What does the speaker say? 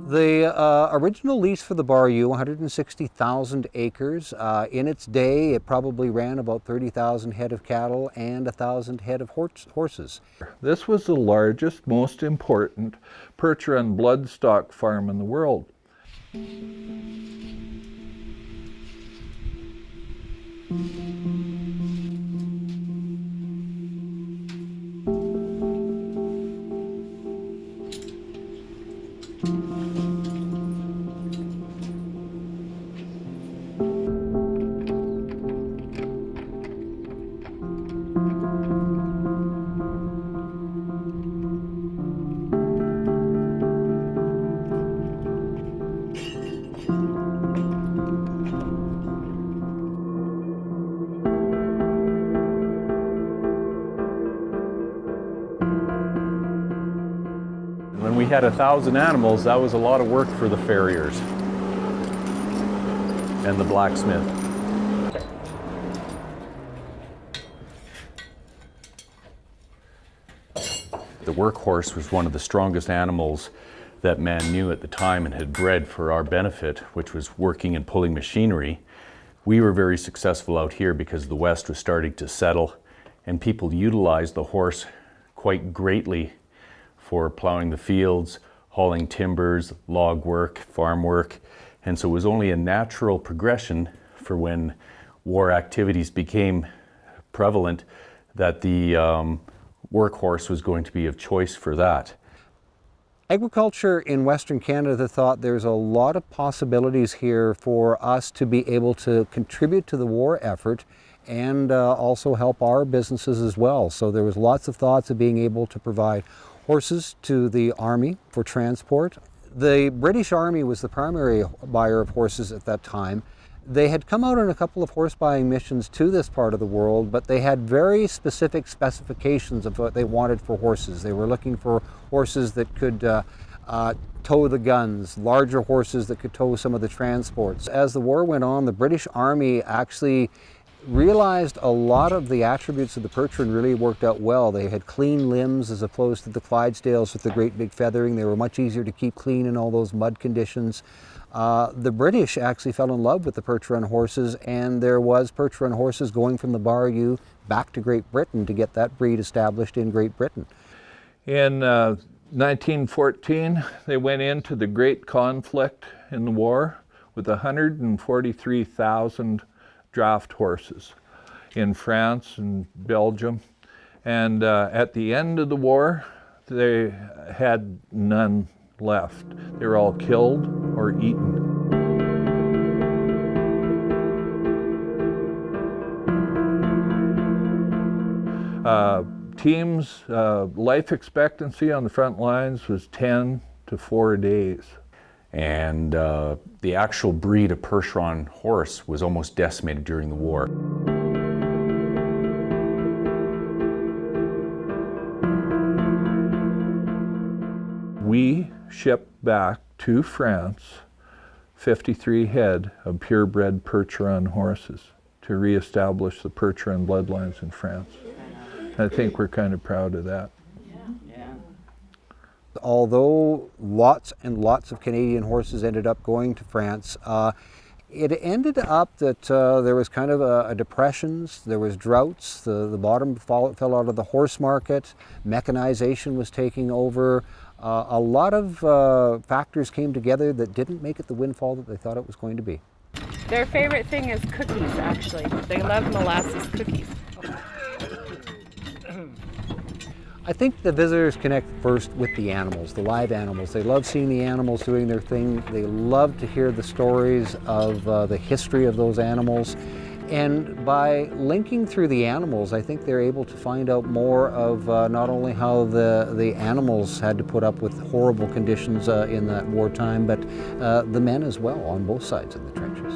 The original lease for the Bar-U, 160,000 acres. In its day, it probably ran about 30,000 head of cattle and 1,000 head of horses. This was the largest, most important perch-run bloodstock farm in the world. When we had 1,000 animals, that was a lot of work for the farriers and the blacksmith. The workhorse was one of the strongest animals that man knew at the time and had bred for our benefit, which was working and pulling machinery. We were very successful out here because the West was starting to settle and people utilized the horse quite greatly for plowing the fields, hauling timbers, log work, farm work. And so it was only a natural progression for when war activities became prevalent that the workhorse was going to be of choice for that. Agriculture in Western Canada thought there's a lot of possibilities here for us to be able to contribute to the war effort and also help our businesses as well. So there was lots of thoughts of being able to provide horses to the Army for transport. The British Army was the primary buyer of horses at that time. They had come out on a couple of horse buying missions to this part of the world, but they had very specific specifications of what they wanted for horses. They were looking for horses that could tow the guns, larger horses that could tow some of the transports. As the war went on, the British Army actually realized a lot of the attributes of the perch-run really worked out well. They had clean limbs as opposed to the Clydesdales with the great big feathering. They were much easier to keep clean in all those mud conditions. The British actually fell in love with the perch-run horses, and there was perch-run horses going from the Bar-U back to Great Britain to get that breed established in Great Britain. In 1914, they went into the great conflict in the war with 143,000 draft horses in France and Belgium. And at the end of the war, they had none left. They were all killed or eaten. Teams' life expectancy on the front lines was 10 to 4 days. And the actual breed of perch-run horse was almost decimated during the war. We shipped back to France 53 head of purebred perch-run horses to reestablish the perch-run bloodlines in France. I think we're kind of proud of that. Although lots and lots of Canadian horses ended up going to France, it ended up that there was kind of a depressions, there was droughts, the bottom fell out of the horse market, mechanization was taking over. A lot of factors came together that didn't make it the windfall that they thought it was going to be. Their favorite thing is cookies, actually. They love molasses cookies. I think the visitors connect first with the animals, the live animals. They love seeing the animals doing their thing. They love to hear the stories of the history of those animals. And by linking through the animals, I think they're able to find out more of not only how the animals had to put up with horrible conditions in that wartime, but the men as well on both sides of the trenches.